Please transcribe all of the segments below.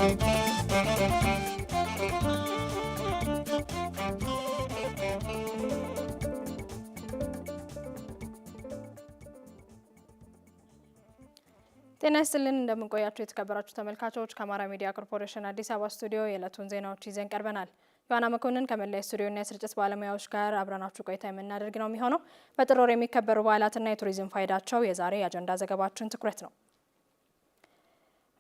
ጤና ይስጥልን እንደምን ቆያችሁ የተከበራችሁ ተመልካቾች ከአማራ ሚዲያ ኮርፖሬሽን አዲስ አበባ ስቱዲዮ የዕለቱን ዜናዎች ይዘን ቀርበናል። ዮሐና መኮንን ከመላይ ስቱዲዮና የስርጭት ባለሙያዎች ጋር አብረናችሁ ቆይታ የምናደርግ ነው የሚሆነው። በጥር ወር የሚከበሩ በዓላትና የቱሪዝም ፋይዳቸው የዛሬ የአጀንዳ ዘገባችን ትኩረት ነው።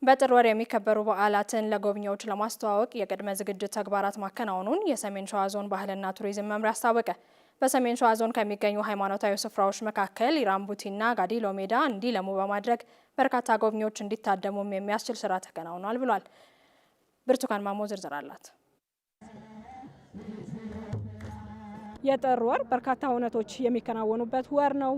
በጥር ወር የሚከበሩ በዓላትን ለጎብኚዎች ለማስተዋወቅ የቅድመ ዝግጅት ተግባራት ማከናወኑን የሰሜን ሸዋ ዞን ባህልና ቱሪዝም መምሪያ አስታወቀ። በሰሜን ሸዋ ዞን ከሚገኙ ሃይማኖታዊ ስፍራዎች መካከል ኢራምቡቲና ጋዲሎ ሜዳ እንዲለሙ በማድረግ በርካታ ጎብኚዎች እንዲታደሙም የሚያስችል ስራ ተከናውኗል ብሏል። ብርቱካን ማሞ ዝርዝር አላት። የጥር ወር በርካታ ሁነቶች የሚከናወኑበት ወር ነው።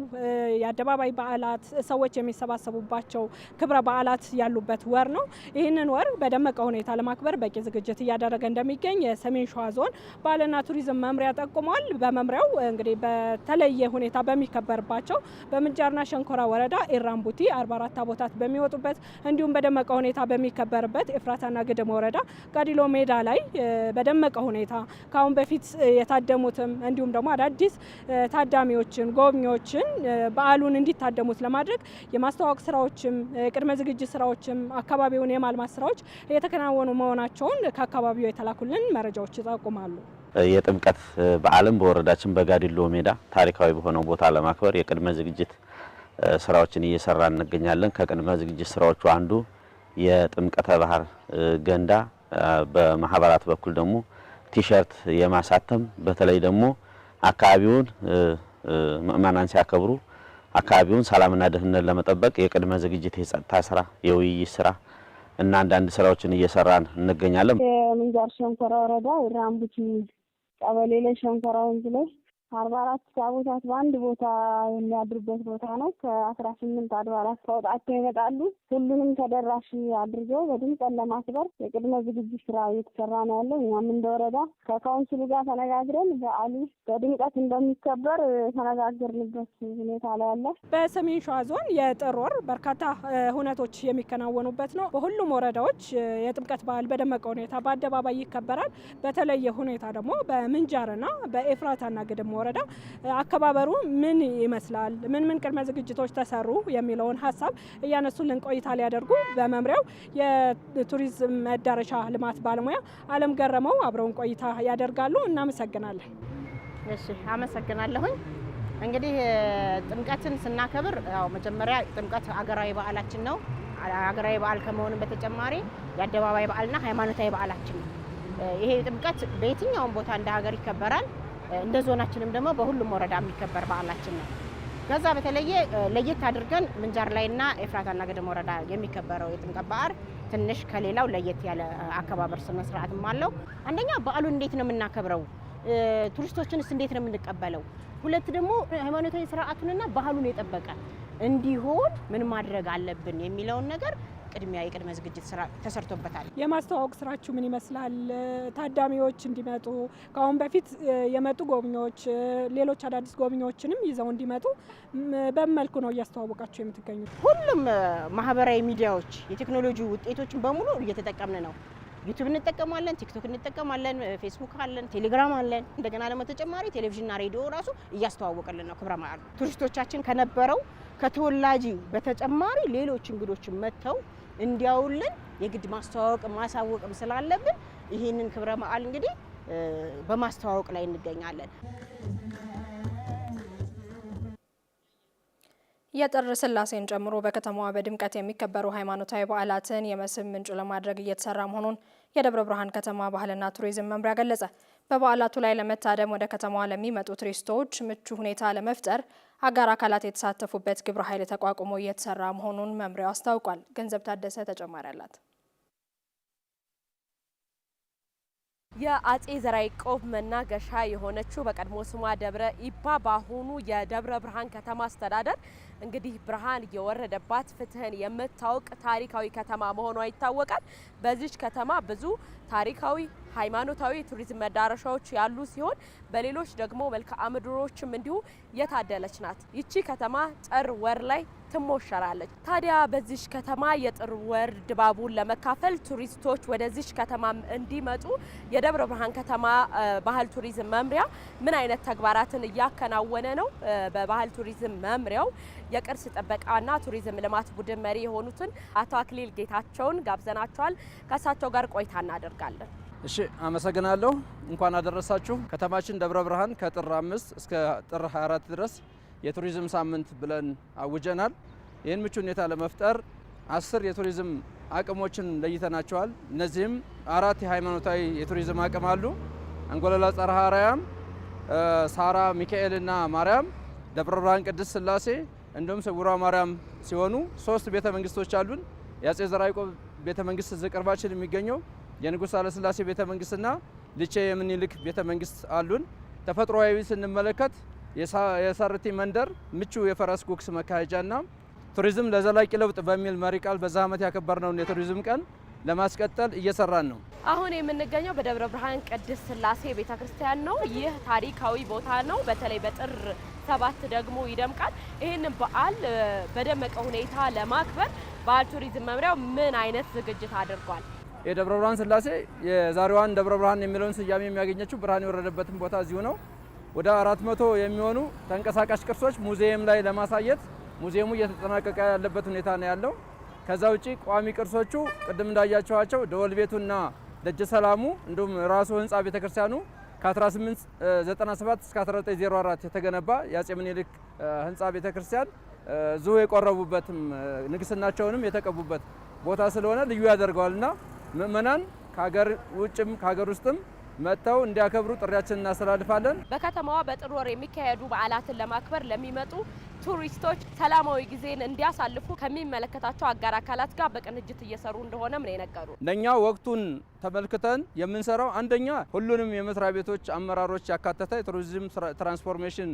የአደባባይ በዓላት፣ ሰዎች የሚሰባሰቡባቸው ክብረ በዓላት ያሉበት ወር ነው። ይህንን ወር በደመቀ ሁኔታ ለማክበር በቂ ዝግጅት እያደረገ እንደሚገኝ የሰሜን ሸዋ ዞን ባህልና ቱሪዝም መምሪያ ጠቁሟል። በመምሪያው እንግዲህ በተለየ ሁኔታ በሚከበርባቸው በምንጃርና ሸንኮራ ወረዳ ኢራምቡቲ 44 ታቦታት በሚወጡበት እንዲሁም በደመቀ ሁኔታ በሚከበርበት ኤፍራታና ግድም ወረዳ ጋዲሎ ሜዳ ላይ በደመቀ ሁኔታ ካሁን በፊት የታደሙትም እንዲሁም ደግሞ አዳዲስ ታዳሚዎችን ጎብኚዎችን በዓሉን እንዲታደሙት ለማድረግ የማስተዋወቅ ስራዎችም ቅድመ ዝግጅት ስራዎችም አካባቢውን የማልማት ስራዎች እየተከናወኑ መሆናቸውን ከአካባቢው የተላኩልን መረጃዎች ይጠቁማሉ። የጥምቀት በዓልን በወረዳችን በጋዲሎ ሜዳ ታሪካዊ በሆነው ቦታ ለማክበር የቅድመ ዝግጅት ስራዎችን እየሰራ እንገኛለን። ከቅድመ ዝግጅት ስራዎቹ አንዱ የጥምቀተ ባህር ገንዳ በማህበራት በኩል ደግሞ ቲሸርት የማሳተም በተለይ ደግሞ አካባቢውን ምእመናን ሲያከብሩ አካባቢውን ሰላምና ደህንነት ለመጠበቅ የቅድመ ዝግጅት የጸጥታ ስራ፣ የውይይት ስራ እና አንዳንድ ስራዎችን እየሰራን እንገኛለን። የምንጃር ሸንኮራ ወረዳ ኢራምቡቲ ቀበሌ ላይ ሸንኮራ ወንዝ ላይ 44 ታቦታት በአንድ ቦታ የሚያድሩበት ቦታ ነው። ከ18 አድባራት ተውጣጥተው ይመጣሉ። ሁሉንም ተደራሽ አድርገው በድምቀት ለማክበር የቅድመ ዝግጅት ስራ እየተሰራ ነው ያለው። እኛም እንደ ወረዳ ከካውንስሉ ጋር ተነጋግረን በዓሉ በድምቀት እንደሚከበር ተነጋገርንበት ሁኔታ ላይ አለ። በሰሜን ሸዋ ዞን የጥር ወር በርካታ ሁነቶች የሚከናወኑበት ነው። በሁሉም ወረዳዎች የጥምቀት በዓል በደመቀ ሁኔታ በአደባባይ ይከበራል። በተለየ ሁኔታ ደግሞ በምንጃርና በኤፍራታና ግድም ወረዳ አከባበሩ ምን ይመስላል፣ ምን ቅድመ ዝግጅቶች ተሰሩ የሚለውን ሀሳብ እያነሱልን ቆይታ ሊያደርጉ በመምሪያው የቱሪዝም መዳረሻ ልማት ባለሙያ አለም ገረመው አብረውን ቆይታ ያደርጋሉ። እናመሰግናለን። እሺ አመሰግናለሁኝ። እንግዲህ ጥምቀትን ስናከብር ያው መጀመሪያ ጥምቀት አገራዊ በዓላችን ነው። አገራዊ በዓል ከመሆኑ በተጨማሪ የአደባባይ በዓልና ሃይማኖታዊ በዓላችን ነው። ይሄ ጥምቀት በየትኛውም ቦታ እንደ ሀገር ይከበራል። እንደ ዞናችንም ደግሞ በሁሉም ወረዳ የሚከበር በዓላችን ነው። ከዛ በተለየ ለየት አድርገን ምንጃር ላይና ኤፍራታና ግድም ወረዳ የሚከበረው የጥምቀት በዓል ትንሽ ከሌላው ለየት ያለ አከባበር ስነ ስርዓትም አለው። አንደኛ በዓሉን እንዴት ነው የምናከብረው፣ ቱሪስቶችንስ እንዴት ነው የምንቀበለው፣ ሁለት ደግሞ ሃይማኖታዊ ስርዓቱንና ባህሉን የጠበቀ እንዲሆን ምን ማድረግ አለብን የሚለውን ነገር ቅድሚያ የቅድመ ዝግጅት ስራ ተሰርቶበታል። የማስተዋወቅ ስራችሁ ምን ይመስላል? ታዳሚዎች እንዲመጡ ካሁን በፊት የመጡ ጎብኚዎች ሌሎች አዳዲስ ጎብኚዎችንም ይዘው እንዲመጡ በመልኩ ነው እያስተዋወቃችሁ የምትገኙት? ሁሉም ማህበራዊ ሚዲያዎች የቴክኖሎጂ ውጤቶችን በሙሉ እየተጠቀምን ነው። ዩቲዩብ እንጠቀማለን፣ ቲክቶክ እንጠቀማለን፣ ፌስቡክ አለን፣ ቴሌግራም አለን። እንደገና ደግሞ ተጨማሪ ቴሌቪዥንና ሬዲዮ ራሱ እያስተዋወቀልን ነው። ክብረ በዓሉ ቱሪስቶቻችን ከነበረው ከተወላጂ በተጨማሪ ሌሎች እንግዶችን መጥተው እንዲያውልን የግድ ማስተዋወቅ ማሳወቅም ስላለብን ይህንን ክብረ በዓል እንግዲህ በማስተዋወቅ ላይ እንገኛለን። የጥር ስላሴን ጨምሮ በከተማዋ በድምቀት የሚከበሩ ሃይማኖታዊ በዓላትን የመስህብ ምንጭ ለማድረግ እየተሰራ መሆኑን የደብረ ብርሃን ከተማ ባህልና ቱሪዝም መምሪያ ገለጸ። በበዓላቱ ላይ ለመታደም ወደ ከተማዋ ለሚመጡ ቱሪስቶች ምቹ ሁኔታ ለመፍጠር አጋር አካላት የተሳተፉበት ግብረ ኃይል ተቋቁሞ እየተሰራ መሆኑን መምሪያው አስታውቋል። ገንዘብ ታደሰ ተጨማሪ አላት። የአጼ ዘርዓ ያዕቆብ መናገሻ የሆነችው በቀድሞ ስሟ ደብረ ኢባ በአሁኑ የደብረ ብርሃን ከተማ አስተዳደር እንግዲህ ብርሃን የወረደባት ፍትህን የምታውቅ ታሪካዊ ከተማ መሆኗ ይታወቃል። በዚች ከተማ ብዙ ታሪካዊ፣ ሃይማኖታዊ ቱሪዝም መዳረሻዎች ያሉ ሲሆን በሌሎች ደግሞ መልክዓ ምድሮችም እንዲሁ የታደለች ናት። ይቺ ከተማ ጥር ወር ላይ ትሞሸራለች። ታዲያ በዚህ ከተማ የጥር ወር ድባቡን ለመካፈል ቱሪስቶች ወደዚህ ከተማ እንዲመጡ የደብረ ብርሃን ከተማ ባህል ቱሪዝም መምሪያ ምን አይነት ተግባራትን እያከናወነ ነው? በባህል ቱሪዝም መምሪያው የቅርስ ጥበቃና ቱሪዝም ልማት ቡድን መሪ የሆኑትን አቶ አክሊል ጌታቸውን ጋብዘናቸዋል። ከእሳቸው ጋር ቆይታ እናደርጋለን። እሺ፣ አመሰግናለሁ። እንኳን አደረሳችሁ። ከተማችን ደብረ ብርሃን ከጥር 5 እስከ ጥር 24 ድረስ የቱሪዝም ሳምንት ብለን አውጀናል። ይህን ምቹ ሁኔታ ለመፍጠር 10 የቱሪዝም አቅሞችን ለይተናቸዋል። እነዚህም 4 የሃይማኖታዊ የቱሪዝም አቅም አሉ። አንጎለላ ጽርሐ አርያም፣ ሳራ ሚካኤልና ማርያም፣ ደብረ ብርሃን ቅድስት ሥላሴ እንዲሁም ስውሯ ማርያም ሲሆኑ 3 ቤተ መንግስቶች አሉን። የአጼ ዘርዓ ያዕቆብ ቤተ መንግስት እዚህ ቅርባችን የሚገኘው፣ የንጉሥ ኃይለሥላሴ ቤተ መንግስትና ልቼ የምኒልክ ቤተ መንግስት አሉን። ተፈጥሯዊ ስንመለከት የሳርቲ መንደር ምቹ የፈረስ ጉግስ መካሄጃና ቱሪዝም ለዘላቂ ለውጥ በሚል መሪ ቃል በዛ ዓመት ያከበርነውን የቱሪዝም ቀን ለማስቀጠል እየሰራን ነው። አሁን የምንገኘው በደብረ ብርሃን ቅድስት ሥላሴ ቤተክርስቲያን ነው። ይህ ታሪካዊ ቦታ ነው። በተለይ በጥር 7 ደግሞ ይደምቃል። ይህንን በዓል በደመቀ ሁኔታ ለማክበር ባህል ቱሪዝም መምሪያው ምን አይነት ዝግጅት አድርጓል? የደብረ ብርሃን ሥላሴ የዛሬዋን ደብረ ብርሃን የሚለውን ስያሜ የሚያገኘችው ብርሃን የወረደበትን ቦታ እዚሁ ነው። ወደ 400 የሚሆኑ ተንቀሳቃሽ ቅርሶች ሙዚየም ላይ ለማሳየት ሙዚየሙ እየተጠናቀቀ ያለበት ሁኔታ ነው ያለው። ከዛ ውጪ ቋሚ ቅርሶቹ ቅድም እንዳያቸዋቸው ደወል ቤቱና ደጀ ሰላሙ እንዲሁም ራሱ ህንፃ ቤተክርስቲያኑ ከ1897 እስከ 1904 የተገነባ የአጼ ምኒልክ ህንፃ ቤተክርስቲያን ዙ የቆረቡበትም ንግስናቸውንም የተቀቡበት ቦታ ስለሆነ ልዩ ያደርገዋልና ምእመናን ከሀገር ውጭም ከሀገር ውስጥም መጥተው እንዲያከብሩ ጥሪያችንን እናስተላልፋለን። በከተማዋ በጥር ወር የሚካሄዱ በዓላትን ለማክበር ለሚመጡ ቱሪስቶች ሰላማዊ ጊዜን እንዲያሳልፉ ከሚመለከታቸው አጋር አካላት ጋር በቅንጅት እየሰሩ እንደሆነ ምን የነገሩ ለኛ ወቅቱን ተመልክተን የምንሰራው አንደኛ ሁሉንም የመስሪያ ቤቶች አመራሮች ያካተተ የቱሪዝም ትራንስፎርሜሽን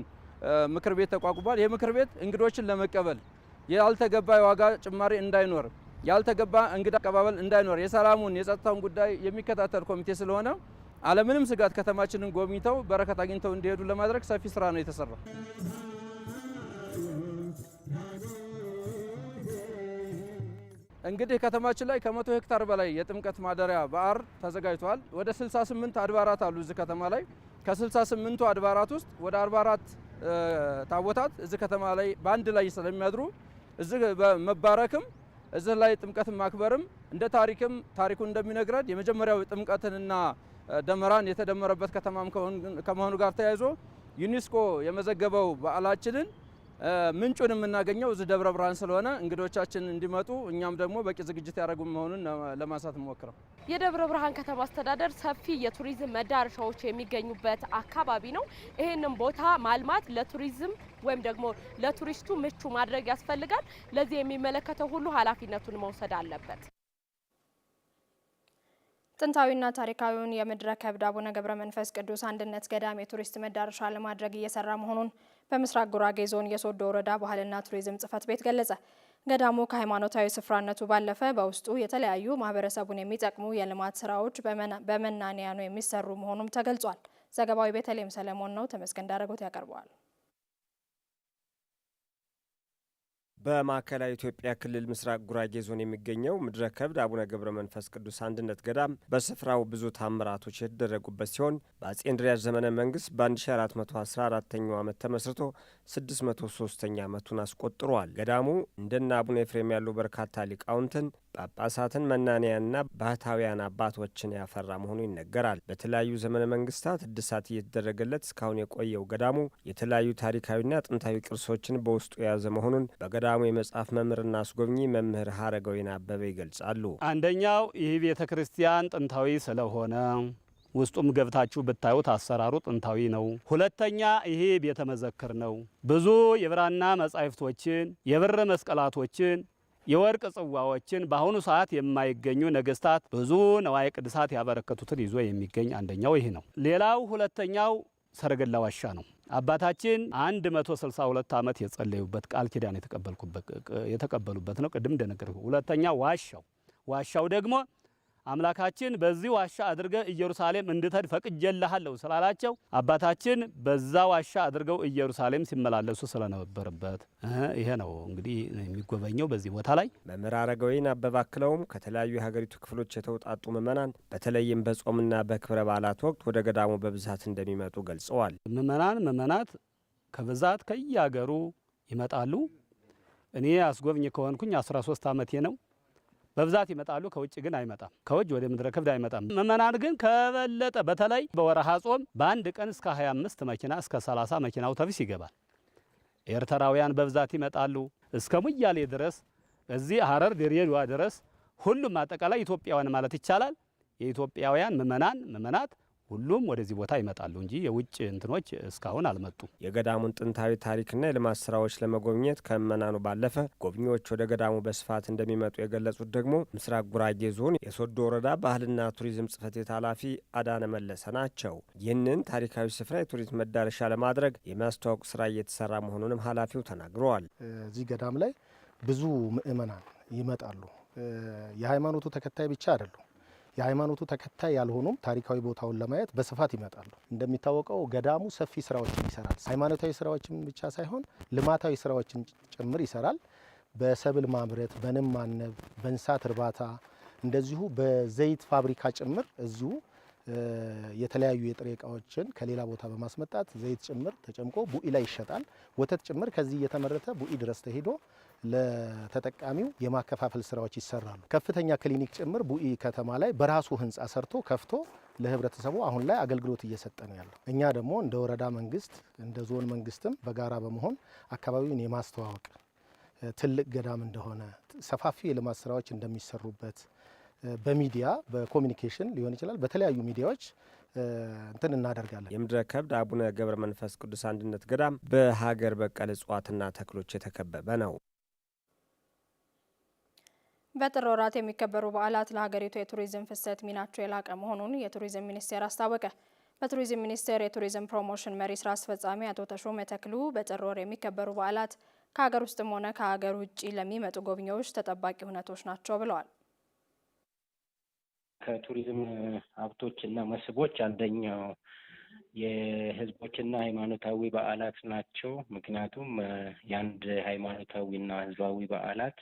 ምክር ቤት ተቋቁሟል። ይህ ምክር ቤት እንግዶችን ለመቀበል ያልተገባ የዋጋ ጭማሪ እንዳይኖር፣ ያልተገባ እንግዳ አቀባበል እንዳይኖር፣ የሰላሙን የጸጥታውን ጉዳይ የሚከታተል ኮሚቴ ስለሆነ አለምንም ስጋት ከተማችንን ጎብኝተው በረከት አግኝተው እንዲሄዱ ለማድረግ ሰፊ ስራ ነው የተሰራው። እንግዲህ ከተማችን ላይ ከ100 ሄክታር በላይ የጥምቀት ማደሪያ በዓር ተዘጋጅቷል። ወደ 68 አድባራት አሉ እዚህ ከተማ ላይ። ከ68ቱ አድባራት ውስጥ ወደ 44 ታቦታት እዚህ ከተማ ላይ በአንድ ላይ ስለሚያድሩ እዚህ በመባረክም እዚህ ላይ ጥምቀትን ማክበርም እንደ ታሪኩ እንደሚነግረን የመጀመሪያው ጥምቀትንና ደመራን የተደመረበት ከተማም ከመሆኑ ጋር ተያይዞ ዩኔስኮ የመዘገበው በዓላችንን ምንጩን የምናገኘው እዚህ ደብረ ብርሃን ስለሆነ እንግዶቻችን እንዲመጡ እኛም ደግሞ በቂ ዝግጅት ያደረጉ መሆኑን ለማንሳት እንሞክረው። የደብረ ብርሃን ከተማ አስተዳደር ሰፊ የቱሪዝም መዳረሻዎች የሚገኙበት አካባቢ ነው። ይህንን ቦታ ማልማት ለቱሪዝም ወይም ደግሞ ለቱሪስቱ ምቹ ማድረግ ያስፈልጋል። ለዚህ የሚመለከተው ሁሉ ኃላፊነቱን መውሰድ አለበት። ጥንታዊና ታሪካዊውን የምድረ ከብድ አቡነ ገብረ መንፈስ ቅዱስ አንድነት ገዳም የቱሪስት መዳረሻ ለማድረግ እየሰራ መሆኑን በምስራቅ ጉራጌ ዞን የሶዶ ወረዳ ባህልና ቱሪዝም ጽሕፈት ቤት ገለጸ። ገዳሙ ከሃይማኖታዊ ስፍራነቱ ባለፈ በውስጡ የተለያዩ ማህበረሰቡን የሚጠቅሙ የልማት ስራዎች በመናንያኑ የሚሰሩ መሆኑም ተገልጿል። ዘገባው ቤተልሔም ሰለሞን ነው። ተመስገን ዳረጎት ያቀርበዋል። በማዕከላዊ ኢትዮጵያ ክልል ምስራቅ ጉራጌ ዞን የሚገኘው ምድረ ከብድ አቡነ ገብረ መንፈስ ቅዱስ አንድነት ገዳም በስፍራው ብዙ ታምራቶች የተደረጉበት ሲሆን በአጼ እንድርያስ ዘመነ መንግስት በ1414ኛው ዓመት ተመስርቶ 603ኛ ዓመቱን አስቆጥሯል። ገዳሙ እንደነ አቡነ ኤፍሬም ያሉ በርካታ ሊቃውንትን፣ ጳጳሳትን፣ መናንያንና ባህታውያን አባቶችን ያፈራ መሆኑ ይነገራል። በተለያዩ ዘመነ መንግስታት እድሳት እየተደረገለት እስካሁን የቆየው ገዳሙ የተለያዩ ታሪካዊና ጥንታዊ ቅርሶችን በውስጡ የያዘ መሆኑን በገዳሙ የመጽሐፍ መምህርና አስጎብኚ መምህር ሀረገወይን አበበ ይገልጻሉ። አንደኛው ይህ ቤተ ክርስቲያን ጥንታዊ ስለሆነ ውስጡም ገብታችሁ ብታዩት አሰራሩ ጥንታዊ ነው። ሁለተኛ ይሄ ቤተ መዘክር ነው። ብዙ የብራና መጻሕፍቶችን፣ የብር መስቀላቶችን፣ የወርቅ ጽዋዎችን በአሁኑ ሰዓት የማይገኙ ነገስታት ብዙ ነዋየ ቅድሳት ያበረከቱትን ይዞ የሚገኝ አንደኛው ይህ ነው። ሌላው ሁለተኛው ሰረገላ ዋሻ ነው። አባታችን 162 ዓመት የጸለዩበት ቃል ኪዳን የተቀበሉበት ነው። ቅድም እንደነገርኩ ሁለተኛ ዋሻው ደግሞ አምላካችን በዚህ ዋሻ አድርገህ ኢየሩሳሌም እንድትሄድ ፈቅጄልሃለሁ ስላላቸው አባታችን በዛ ዋሻ አድርገው ኢየሩሳሌም ሲመላለሱ ስለነበረበት ይሄ ነው እንግዲህ የሚጎበኘው በዚህ ቦታ ላይ። መምህር አረጋዊን አበበ አክለውም ከተለያዩ የሀገሪቱ ክፍሎች የተውጣጡ ምዕመናን በተለይም በጾምና በክብረ በዓላት ወቅት ወደ ገዳሙ በብዛት እንደሚመጡ ገልጸዋል። ምዕመናት ከብዛት ከየሀገሩ ይመጣሉ። እኔ አስጎብኝ ከሆንኩኝ 13 ዓመቴ ነው። በብዛት ይመጣሉ። ከውጭ ግን አይመጣም። ከውጭ ወደ ምድረ ከብድ አይመጣም። ምዕመናን ግን ከበለጠ በተለይ በወረሃ ጾም በአንድ ቀን እስከ 25 መኪና እስከ 30 መኪና አውቶቡስ ይገባል። ኤርትራውያን በብዛት ይመጣሉ። እስከ ሙያሌ ድረስ እዚህ ሀረር ድሬዳዋ ድረስ ሁሉም አጠቃላይ ኢትዮጵያውያን ማለት ይቻላል የኢትዮጵያውያን ምዕመናት ሁሉም ወደዚህ ቦታ ይመጣሉ እንጂ የውጭ እንትኖች እስካሁን አልመጡም። የገዳሙን ጥንታዊ ታሪክና የልማት ስራዎች ለመጎብኘት ከመናኑ ባለፈ ጎብኚዎች ወደ ገዳሙ በስፋት እንደሚመጡ የገለጹት ደግሞ ምስራቅ ጉራጌ ዞን የሶዶ ወረዳ ባህልና ቱሪዝም ጽሕፈት ቤት ኃላፊ አዳነ መለሰ ናቸው። ይህንን ታሪካዊ ስፍራ የቱሪስት መዳረሻ ለማድረግ የማስተዋወቅ ስራ እየተሰራ መሆኑንም ኃላፊው ተናግረዋል። እዚህ ገዳም ላይ ብዙ ምእመናን ይመጣሉ። የሃይማኖቱ ተከታይ ብቻ አይደሉም። የሃይማኖቱ ተከታይ ያልሆኑም ታሪካዊ ቦታውን ለማየት በስፋት ይመጣሉ። እንደሚታወቀው ገዳሙ ሰፊ ስራዎችን ይሰራል። ሃይማኖታዊ ስራዎችን ብቻ ሳይሆን ልማታዊ ስራዎችን ጭምር ይሰራል። በሰብል ማምረት፣ በንብ ማነብ፣ በእንስሳት እርባታ እንደዚሁ በዘይት ፋብሪካ ጭምር እዚሁ የተለያዩ የጥሬ እቃዎችን ከሌላ ቦታ በማስመጣት ዘይት ጭምር ተጨምቆ ቡኢ ላይ ይሸጣል። ወተት ጭምር ከዚህ እየተመረተ ቡኢ ድረስ ተሄዶ ለተጠቃሚው የማከፋፈል ስራዎች ይሰራሉ። ከፍተኛ ክሊኒክ ጭምር ቡኢ ከተማ ላይ በራሱ ህንፃ ሰርቶ ከፍቶ ለህብረተሰቡ አሁን ላይ አገልግሎት እየሰጠ ነው ያለው። እኛ ደግሞ እንደ ወረዳ መንግስት እንደ ዞን መንግስትም በጋራ በመሆን አካባቢውን የማስተዋወቅ ትልቅ ገዳም እንደሆነ ሰፋፊ የልማት ስራዎች እንደሚሰሩበት በሚዲያ በኮሚኒኬሽን ሊሆን ይችላል በተለያዩ ሚዲያዎች እንትን እናደርጋለን። የምድረ ከብድ አቡነ ገብረ መንፈስ ቅዱስ አንድነት ገዳም በሀገር በቀል እጽዋትና ተክሎች የተከበበ ነው። በጥር ወራት የሚከበሩ በዓላት ለሀገሪቱ የቱሪዝም ፍሰት ሚናቸው የላቀ መሆኑን የቱሪዝም ሚኒስቴር አስታወቀ። በቱሪዝም ሚኒስቴር የቱሪዝም ፕሮሞሽን መሪ ስራ አስፈጻሚ አቶ ተሾመ ተክሉ በጥር ወር የሚከበሩ በዓላት ከሀገር ውስጥም ሆነ ከሀገር ውጭ ለሚመጡ ጎብኚዎች ተጠባቂ ሁነቶች ናቸው ብለዋል። ከቱሪዝም ሀብቶችና መስህቦች አንደኛው የህዝቦችና ሃይማኖታዊ በዓላት ናቸው። ምክንያቱም የአንድ ሃይማኖታዊና ህዝባዊ በዓላት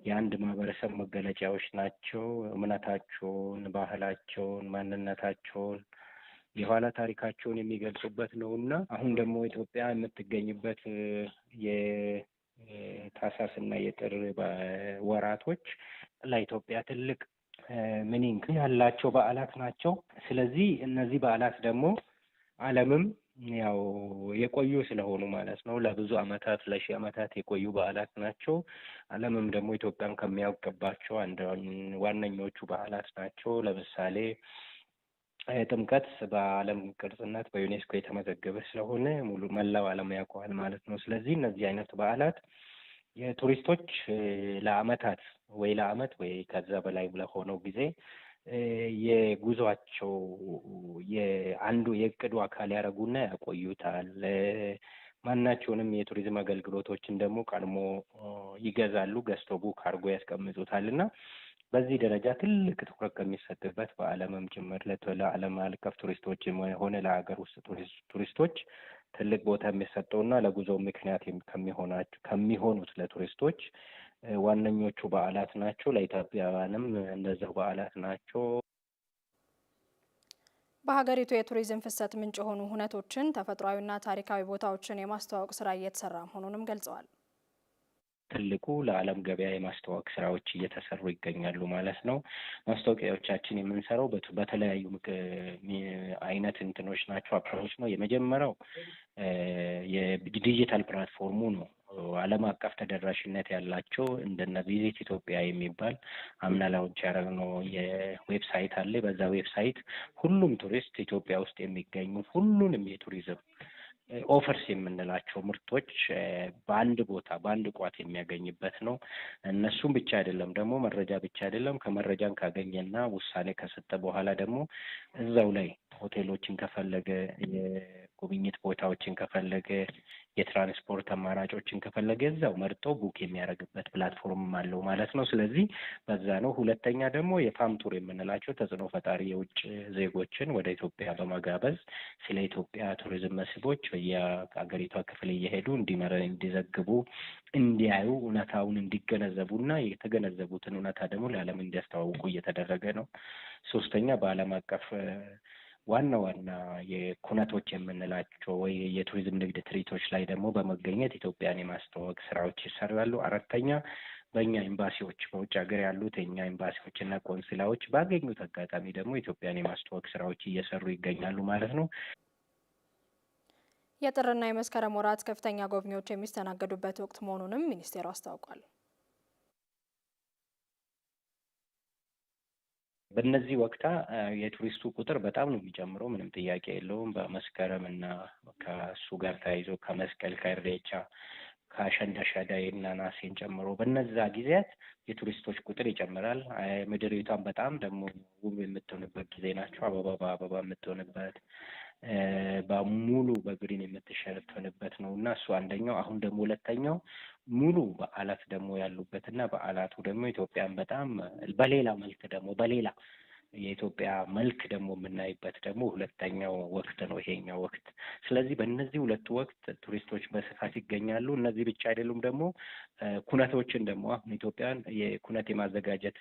የአንድ ማህበረሰብ መገለጫዎች ናቸው። እምነታቸውን፣ ባህላቸውን፣ ማንነታቸውን፣ የኋላ ታሪካቸውን የሚገልጹበት ነውና አሁን ደግሞ ኢትዮጵያ የምትገኝበት የታህሳስና የጥር ወራቶች ለኢትዮጵያ ትልቅ ሚኒንግ ያላቸው በዓላት ናቸው። ስለዚህ እነዚህ በዓላት ደግሞ ዓለምም ያው የቆዩ ስለሆኑ ማለት ነው ለብዙ ዓመታት ለሺህ ዓመታት የቆዩ በዓላት ናቸው። ዓለምም ደግሞ ኢትዮጵያን ከሚያውቅባቸው አንድ ዋነኞቹ በዓላት ናቸው። ለምሳሌ ጥምቀት በዓለም ቅርስነት በዩኔስኮ የተመዘገበ ስለሆነ ሙሉ መላው ዓለም ያውቀዋል ማለት ነው። ስለዚህ እነዚህ አይነት በዓላት የቱሪስቶች ለዓመታት ወይ ለዓመት ወይ ከዛ በላይ ለሆነው ጊዜ የጉዟቸው የአንዱ የእቅዱ አካል ያደረጉና ያቆዩታል። ማናቸውንም የቱሪዝም አገልግሎቶችን ደግሞ ቀድሞ ይገዛሉ፣ ገዝቶ ቡክ አድርጎ ያስቀምጡታል እና በዚህ ደረጃ ትልቅ ትኩረት ከሚሰጥበት በዓለምም ጭምር ለዓለም አቀፍ ቱሪስቶች ሆነ ለሀገር ውስጥ ቱሪስቶች ትልቅ ቦታ የሚሰጠውና ለጉዞ ምክንያት ከሚሆኑት ለቱሪስቶች ዋነኞቹ በዓላት ናቸው። ለኢትዮጵያውያንም እንደዛው በዓላት ናቸው። በሀገሪቱ የቱሪዝም ፍሰት ምንጭ የሆኑ ሁነቶችን ተፈጥሯዊና ታሪካዊ ቦታዎችን የማስተዋወቅ ስራ እየተሰራ መሆኑንም ገልጸዋል። ትልቁ ለዓለም ገበያ የማስተዋወቅ ስራዎች እየተሰሩ ይገኛሉ ማለት ነው። ማስታወቂያዎቻችን የምንሰራው በተለያዩ አይነት እንትኖች ናቸው፣ አፕሮች ነው። የመጀመሪያው የዲጂታል ፕላትፎርሙ ነው። ዓለም አቀፍ ተደራሽነት ያላቸው እንደነ ቪዚት ኢትዮጵያ የሚባል አምና ላውንች ያደረግነው የዌብሳይት አለ። በዛ ዌብሳይት ሁሉም ቱሪስት ኢትዮጵያ ውስጥ የሚገኙ ሁሉንም የቱሪዝም ኦፈርስ የምንላቸው ምርቶች በአንድ ቦታ በአንድ ቋት የሚያገኝበት ነው። እነሱም ብቻ አይደለም ደግሞ መረጃ ብቻ አይደለም። ከመረጃን ካገኘና ውሳኔ ከሰጠ በኋላ ደግሞ እዛው ላይ ሆቴሎችን ከፈለገ ጉብኝት ቦታዎችን ከፈለገ የትራንስፖርት አማራጮችን ከፈለገ እዛው መርጦ ቡክ የሚያደርግበት ፕላትፎርም አለው ማለት ነው። ስለዚህ በዛ ነው። ሁለተኛ ደግሞ የፋም ቱር የምንላቸው ተጽዕኖ ፈጣሪ የውጭ ዜጎችን ወደ ኢትዮጵያ በመጋበዝ ስለ ኢትዮጵያ ቱሪዝም መስህቦች በየሀገሪቷ ክፍል እየሄዱ እንዲዘግቡ፣ እንዲያዩ፣ እውነታውን እንዲገነዘቡና የተገነዘቡትን እውነታ ደግሞ ለዓለም እንዲያስተዋውቁ እየተደረገ ነው። ሶስተኛ በዓለም አቀፍ ዋና ዋና የኩነቶች የምንላቸው ወይ የቱሪዝም ንግድ ትርኢቶች ላይ ደግሞ በመገኘት ኢትዮጵያን የማስተዋወቅ ስራዎች ይሰራሉ። አራተኛ በእኛ ኤምባሲዎች በውጭ ሀገር ያሉት የኛ ኤምባሲዎችና ቆንስላዎች ባገኙት አጋጣሚ ደግሞ ኢትዮጵያን የማስተዋወቅ ስራዎች እየሰሩ ይገኛሉ ማለት ነው። የጥርና የመስከረም ወራት ከፍተኛ ጎብኚዎች የሚስተናገዱበት ወቅት መሆኑንም ሚኒስቴሩ አስታውቋል። በእነዚህ ወቅታ የቱሪስቱ ቁጥር በጣም ነው የሚጨምረው፣ ምንም ጥያቄ የለውም። በመስከረም እና ከሱ ጋር ተያይዞ ከመስቀል፣ ከኢሬቻ፣ ከአሸንዳ ሸደይና ነሐሴን ጨምሮ በነዛ ጊዜያት የቱሪስቶች ቁጥር ይጨምራል። ምድሪቷን በጣም ደግሞ ውብ የምትሆንበት ጊዜ ናቸው። አበባ በአበባ የምትሆንበት በሙሉ በግሪን የምትሸፈንበት ነው እና እሱ አንደኛው። አሁን ደግሞ ሁለተኛው ሙሉ በዓላት ደግሞ ያሉበት እና በዓላቱ ደግሞ ኢትዮጵያን በጣም በሌላ መልክ ደግሞ በሌላ የኢትዮጵያ መልክ ደግሞ የምናይበት ደግሞ ሁለተኛው ወቅት ነው ይሄኛው ወቅት። ስለዚህ በእነዚህ ሁለቱ ወቅት ቱሪስቶች በስፋት ይገኛሉ። እነዚህ ብቻ አይደሉም፣ ደግሞ ኩነቶችን ደግሞ አሁን ኢትዮጵያን የኩነት የማዘጋጀት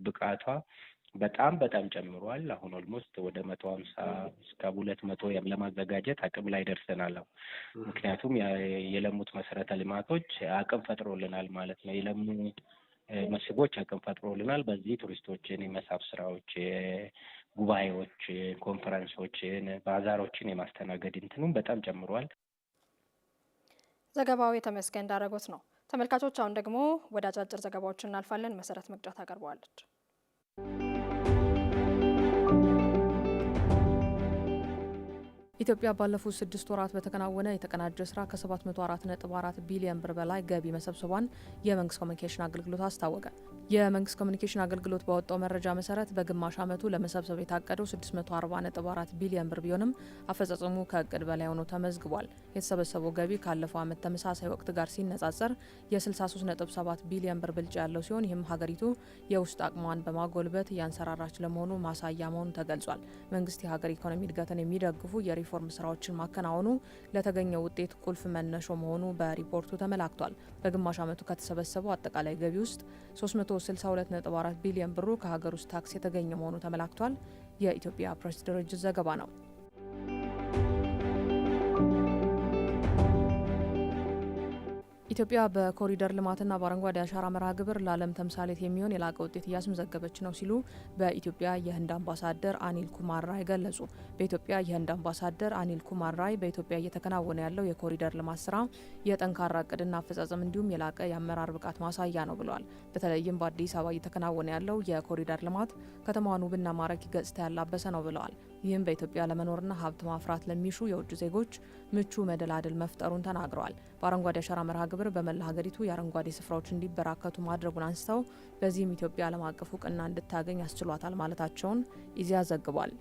ብቃቷ በጣም ጨምሯል። አሁን ኦልሞስት ወደ 150 እስከ 200 ለማዘጋጀት አቅም ላይ ደርሰናል። ምክንያቱም የለሙት መሰረተ ልማቶች አቅም ፈጥሮልናል ማለት ነው። የለሙ መስህቦች አቅም ፈጥሮልናል። በዚህ ቱሪስቶችን የመሳብ ስራዎች፣ ጉባኤዎች፣ ኮንፈረንሶችን፣ ባዛሮችን የማስተናገድ እንትኑም በጣም ጨምሯል። ዘገባው የተመስገን ዳረጎት ነው። ተመልካቾች አሁን ደግሞ ወደ አጫጭር ዘገባዎች እናልፋለን። መሰረት መቅጫ ታቀርበዋለች። ኢትዮጵያ ባለፉት 6 ወራት በተከናወነ የተቀናጀ ስራ ከ704.4 ቢሊዮን ብር በላይ ገቢ መሰብሰቧን የመንግስት ኮሚኒኬሽን አገልግሎት አስታወቀ። የመንግስት ኮሚኒኬሽን አገልግሎት ባወጣው መረጃ መሰረት በግማሽ ዓመቱ ለመሰብሰብ የታቀደው 640.4 ቢሊዮን ብር ቢሆንም አፈጻጸሙ ከእቅድ በላይ ሆኖ ተመዝግቧል። የተሰበሰበው ገቢ ካለፈው ዓመት ተመሳሳይ ወቅት ጋር ሲነጻጸር የ63.7 ቢሊዮን ብር ብልጫ ያለው ሲሆን ይህም ሀገሪቱ የውስጥ አቅሟን በማጎልበት እያንሰራራች ለመሆኑ ማሳያ መሆኑ ተገልጿል። መንግስት የሀገር ኢኮኖሚ እድገትን የሚደግፉ የሪፎርም ስራዎችን ማከናወኑ ለተገኘው ውጤት ቁልፍ መነሾ መሆኑ በሪፖርቱ ተመላክቷል። በግማሽ ዓመቱ ከተሰበሰበው አጠቃላይ ገቢ ውስጥ 362.4 ቢሊዮን ብሩ ከሀገር ውስጥ ታክስ የተገኘ መሆኑ ተመላክቷል። የኢትዮጵያ ፕሬስ ድርጅት ዘገባ ነው። ኢትዮጵያ በኮሪደር ልማትና በአረንጓዴ አሻራ መርሃ ግብር ለዓለም ተምሳሌት የሚሆን የላቀ ውጤት እያስመዘገበች ነው ሲሉ በኢትዮጵያ የህንድ አምባሳደር አኒል ኩማር ራይ ገለጹ። በኢትዮጵያ የህንድ አምባሳደር አኒል ኩማር ራይ በኢትዮጵያ እየተከናወነ ያለው የኮሪደር ልማት ስራ የጠንካራ እቅድና አፈጻጸም እንዲሁም የላቀ የአመራር ብቃት ማሳያ ነው ብለዋል። በተለይም በአዲስ አበባ እየተከናወነ ያለው የኮሪደር ልማት ከተማዋን ውብና ማራኪ ገጽታ ያላበሰ ነው ብለዋል። ይህም በኢትዮጵያ ለመኖርና ሀብት ማፍራት ለሚሹ የውጭ ዜጎች ምቹ መደላድል መፍጠሩን ተናግረዋል። በአረንጓዴ አሻራ መርሃ ግብር በመላ ሀገሪቱ የአረንጓዴ ስፍራዎች እንዲበራከቱ ማድረጉን አንስተው በዚህም ኢትዮጵያ ዓለም አቀፍ እውቅና እንድታገኝ ያስችሏታል ማለታቸውን ኢዜአ ዘግቧል።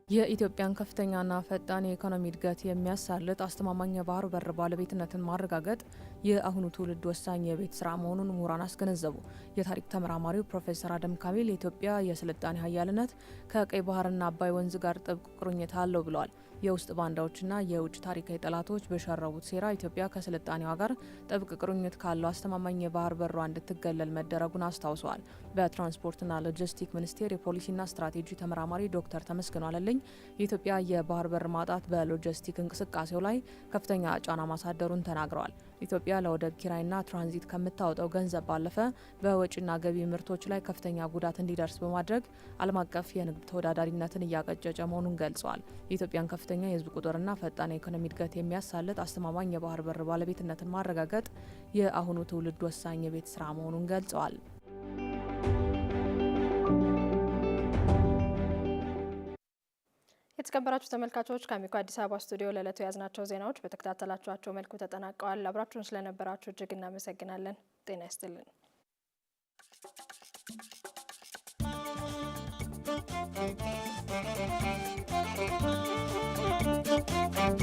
የኢትዮጵያን ከፍተኛና ፈጣን የኢኮኖሚ እድገት የሚያሳልጥ አስተማማኝ የባህር በር ባለቤትነትን ማረጋገጥ የአሁኑ ትውልድ ወሳኝ የቤት ስራ መሆኑን ምሁራን አስገነዘቡ። የታሪክ ተመራማሪው ፕሮፌሰር አደም ካሚል የኢትዮጵያ የስልጣኔ ሀያልነት ከቀይ ባህርና አባይ ወንዝ ጋር ጥብቅ ቁርኝት አለው ብለዋል። የውስጥ ባንዳዎችና የውጭ ታሪካዊ ጠላቶች በሸረቡት ሴራ ኢትዮጵያ ከስልጣኔዋ ጋር ጥብቅ ቁርኝት ካለው አስተማማኝ የባህር በሯ እንድትገለል መደረጉን አስታውሰዋል። በትራንስፖርትና ሎጂስቲክ ሚኒስቴር የፖሊሲና ስትራቴጂ ተመራማሪ ዶክተር ተመስገን አለልኝ የኢትዮጵያ የባህር በር ማጣት በሎጂስቲክ እንቅስቃሴው ላይ ከፍተኛ ጫና ማሳደሩን ተናግረዋል። ኢትዮጵያ ለወደብ ኪራይና ትራንዚት ከምታወጣው ገንዘብ ባለፈ በወጪና ገቢ ምርቶች ላይ ከፍተኛ ጉዳት እንዲደርስ በማድረግ ዓለም አቀፍ የንግድ ተወዳዳሪነትን እያቀጨጨ መሆኑን ገልጸዋል። የኢትዮጵያን ከፍተኛ የሕዝብ ቁጥርና ፈጣን የኢኮኖሚ እድገት የሚያሳልጥ አስተማማኝ የባህር በር ባለቤትነትን ማረጋገጥ የአሁኑ ትውልድ ወሳኝ የቤት ስራ መሆኑን ገልጸዋል። የተከበራችሁ ተመልካቾች ከአሚኮ አዲስ አበባ ስቱዲዮ ለዕለቱ የያዝናቸው ዜናዎች በተከታተላችኋቸው መልኩ ተጠናቀዋል። አብራችሁን ስለነበራችሁ እጅግ እናመሰግናለን። ጤና ይስጥልን። ነው።